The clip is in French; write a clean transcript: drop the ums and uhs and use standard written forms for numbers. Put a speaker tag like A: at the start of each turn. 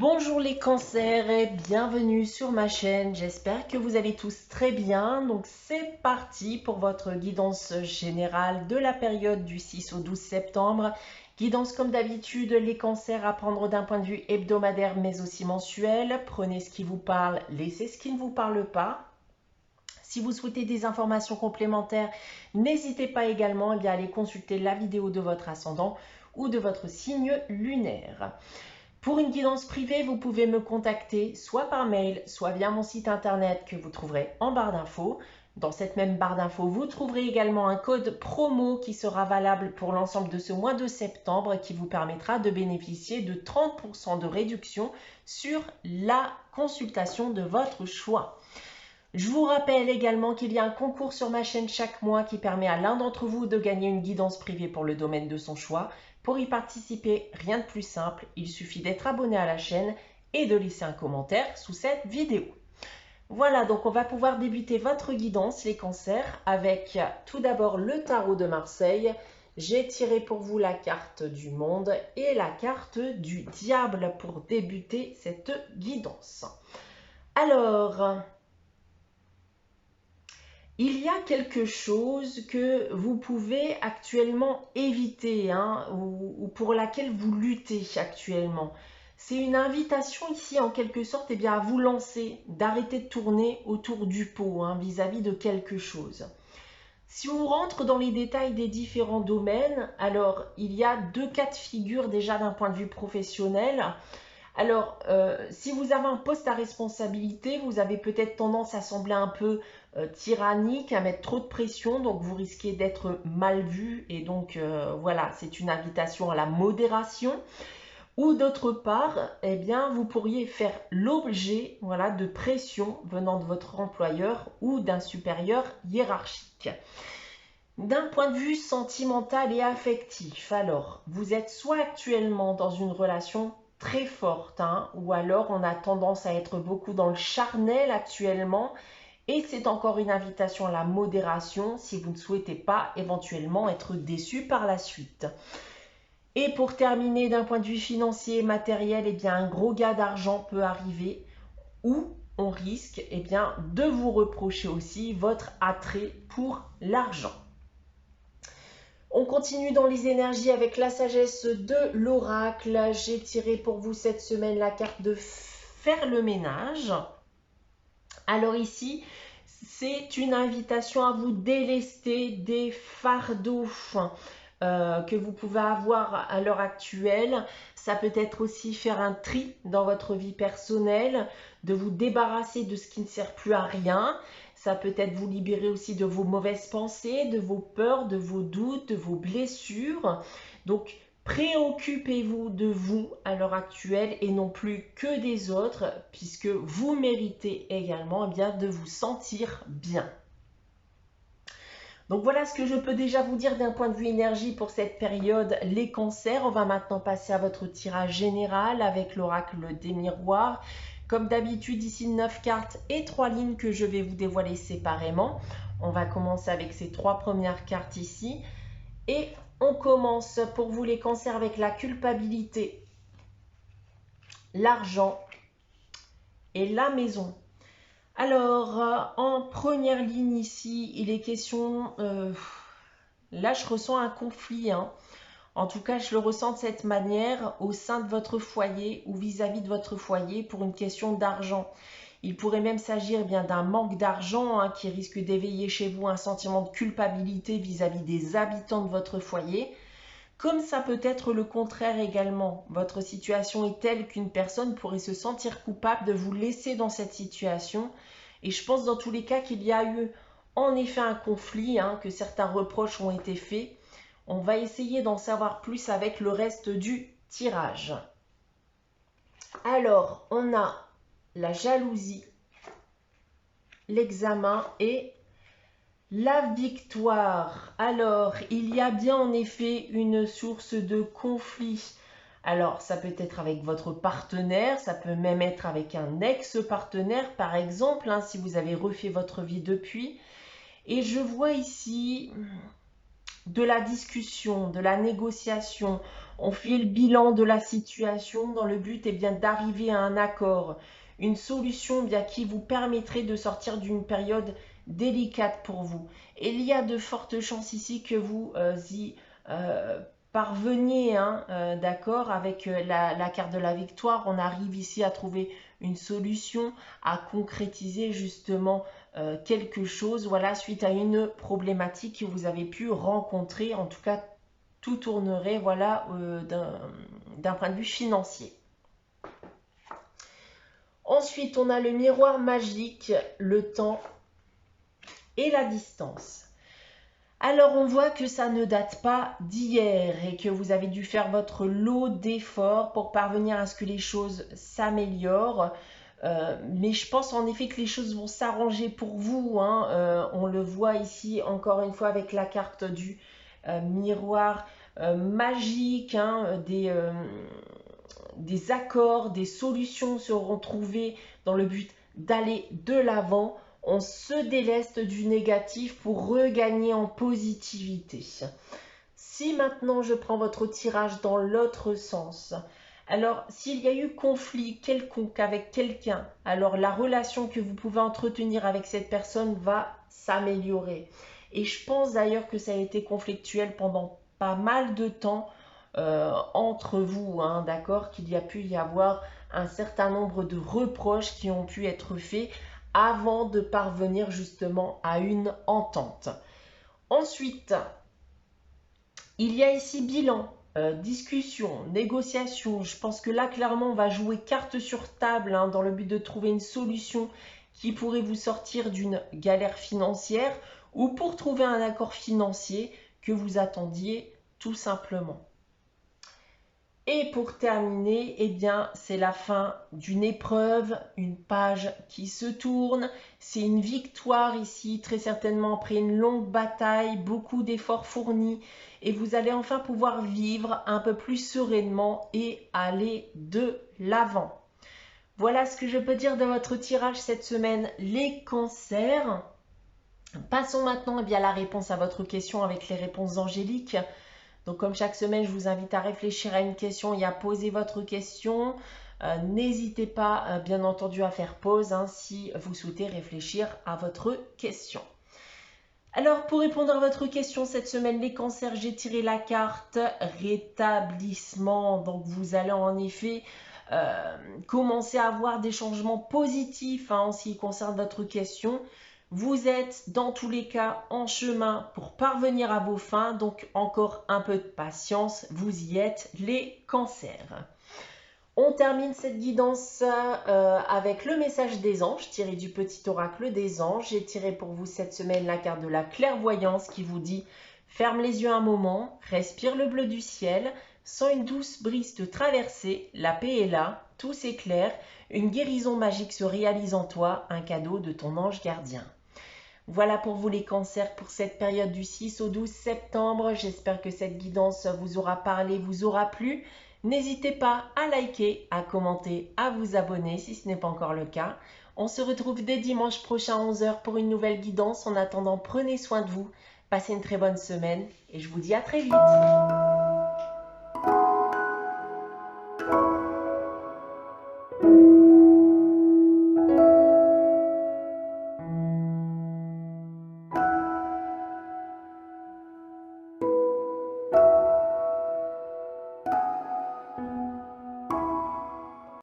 A: Bonjour les cancers et bienvenue sur ma chaîne, j'espère que vous allez tous très bien. Donc c'est parti pour votre guidance générale de la période du 6 au 12 septembre. Guidance comme d'habitude, les cancers à prendre d'un point de vue hebdomadaire mais aussi mensuel. Prenez ce qui vous parle, laissez ce qui ne vous parle pas. Si vous souhaitez des informations complémentaires, n'hésitez pas également à aller consulter la vidéo de votre ascendant ou de votre signe lunaire. Pour une guidance privée, vous pouvez me contacter soit par mail, soit via mon site internet que vous trouverez en barre d'infos. Dans cette même barre d'infos, vous trouverez également un code promo qui sera valable pour l'ensemble de ce mois de septembre et qui vous permettra de bénéficier de 30% de réduction sur la consultation de votre choix. Je vous rappelle également qu'il y a un concours sur ma chaîne chaque mois qui permet à l'un d'entre vous de gagner une guidance privée pour le domaine de son choix. Pour y participer, rien de plus simple, il suffit d'être abonné à la chaîne et de laisser un commentaire sous cette vidéo. Voilà, donc on va pouvoir débuter votre guidance, les cancers, avec tout d'abord le tarot de Marseille. J'ai tiré pour vous la carte du monde et la carte du diable pour débuter cette guidance. Alors, il y a quelque chose que vous pouvez actuellement éviter ou pour laquelle vous luttez actuellement. C'est une invitation ici en quelque sorte à vous lancer, d'arrêter de tourner autour du pot vis-à-vis de quelque chose. Si on rentre dans les détails des différents domaines, alors il y a deux cas de figure déjà d'un point de vue professionnel. Alors, si vous avez un poste à responsabilité, vous avez peut-être tendance à sembler un peu tyrannique, à mettre trop de pression, donc vous risquez d'être mal vu et donc voilà, c'est une invitation à la modération. Ou d'autre part, vous pourriez faire l'objet de pression venant de votre employeur ou d'un supérieur hiérarchique. D'un point de vue sentimental et affectif, alors, vous êtes soit actuellement dans une relation très forte, ou alors on a tendance à être beaucoup dans le charnel actuellement, et c'est encore une invitation à la modération si vous ne souhaitez pas éventuellement être déçu par la suite. Et pour terminer, d'un point de vue financier et matériel, un gros gain d'argent peut arriver, ou on risque de vous reprocher aussi votre attrait pour l'argent. On continue dans les énergies avec la sagesse de l'oracle. J'ai tiré pour vous cette semaine la carte de faire le ménage. Alors ici, c'est une invitation à vous délester des fardeaux que vous pouvez avoir à l'heure actuelle. Ça peut être aussi faire un tri dans votre vie personnelle, de vous débarrasser de ce qui ne sert plus à rien. Ça peut être vous libérer aussi de vos mauvaises pensées, de vos peurs, de vos doutes, de vos blessures. Donc, préoccupez-vous de vous à l'heure actuelle et non plus que des autres, puisque vous méritez également de vous sentir bien. Donc voilà ce que je peux déjà vous dire d'un point de vue énergie pour cette période, les cancers. On va maintenant passer à votre tirage général avec l'oracle des miroirs. Comme d'habitude, ici 9 cartes et 3 lignes que je vais vous dévoiler séparément. On va commencer avec ces 3 premières cartes ici. Et on commence pour vous les cancers avec la culpabilité, l'argent et la maison. Alors, en première ligne ici, il est question, là je ressens un conflit, En tout cas, je le ressens de cette manière au sein de votre foyer ou vis-à-vis de votre foyer pour une question d'argent. Il pourrait même s'agir d'un manque d'argent qui risque d'éveiller chez vous un sentiment de culpabilité vis-à-vis des habitants de votre foyer. Comme ça peut être le contraire également. Votre situation est telle qu'une personne pourrait se sentir coupable de vous laisser dans cette situation. Et je pense dans tous les cas qu'il y a eu en effet un conflit, que certains reproches ont été faits. On va essayer d'en savoir plus avec le reste du tirage. Alors, on a la jalousie, l'examen et la victoire. Alors, il y a bien en effet une source de conflit. Alors, ça peut être avec votre partenaire, ça peut même être avec un ex-partenaire, par exemple, si vous avez refait votre vie depuis. Et je vois ici de la discussion, de la négociation. On fait le bilan de la situation dans le but bien d'arriver à un accord, une solution bien qui vous permettrait de sortir d'une période délicate pour vous. Et il y a de fortes chances ici que vous y parveniez, hein, d'accord, avec la carte de la victoire. On arrive ici à trouver une solution, à concrétiser justement quelque chose, voilà, suite à une problématique que vous avez pu rencontrer. En tout cas, tout tournerait, voilà, d'un point de vue financier. Ensuite, on a le miroir magique, le temps et la distance. Alors, on voit que ça ne date pas d'hier et que vous avez dû faire votre lot d'efforts pour parvenir à ce que les choses s'améliorent. Mais je pense en effet que les choses vont s'arranger pour vous, hein. On le voit ici encore une fois avec la carte du miroir magique, hein, des accords, des solutions seront trouvées dans le but d'aller de l'avant. On se déleste du négatif pour regagner en positivité. Si maintenant je prends votre tirage dans l'autre sens, alors s'il y a eu conflit quelconque avec quelqu'un, alors la relation que vous pouvez entretenir avec cette personne va s'améliorer. Et je pense d'ailleurs que ça a été conflictuel pendant pas mal de temps entre vous, hein, d'accord, qu'il y a pu y avoir un certain nombre de reproches qui ont pu être faits avant de parvenir justement à une entente. Ensuite, il y a ici bilan, discussion, négociation. Je pense que là, clairement, on va jouer carte sur table, hein, dans le but de trouver une solution qui pourrait vous sortir d'une galère financière ou pour trouver un accord financier que vous attendiez tout simplement. Et pour terminer, eh bien, c'est la fin d'une épreuve, une page qui se tourne. C'est une victoire ici, très certainement après une longue bataille, beaucoup d'efforts fournis. Et vous allez enfin pouvoir vivre un peu plus sereinement et aller de l'avant. Voilà ce que je peux dire de votre tirage cette semaine, les cancers. Passons maintenant eh bien, à la réponse à votre question avec les réponses angéliques. Donc comme chaque semaine, je vous invite à réfléchir à une question et à poser votre question. N'hésitez pas, bien entendu, à faire pause, hein, si vous souhaitez réfléchir à votre question. Alors, pour répondre à votre question cette semaine, les cancers, j'ai tiré la carte rétablissement. Donc, vous allez en effet commencer à avoir des changements positifs, hein, en ce qui concerne votre question. Vous êtes dans tous les cas en chemin pour parvenir à vos fins, donc encore un peu de patience, vous y êtes les cancers. On termine cette guidance avec le message des anges, tiré du petit oracle des anges. J'ai tiré pour vous cette semaine la carte de la clairvoyance qui vous dit « Ferme les yeux un moment, respire le bleu du ciel, sens une douce brise te traverser, la paix est là, tout s'éclaire, une guérison magique se réalise en toi, un cadeau de ton ange gardien. » Voilà pour vous les cancers pour cette période du 6 au 12 septembre. J'espère que cette guidance vous aura parlé, vous aura plu. N'hésitez pas à liker, à commenter, à vous abonner si ce n'est pas encore le cas. On se retrouve dès dimanche prochain à 11 h pour une nouvelle guidance. En attendant, prenez soin de vous, passez une très bonne semaine et je vous dis à très vite.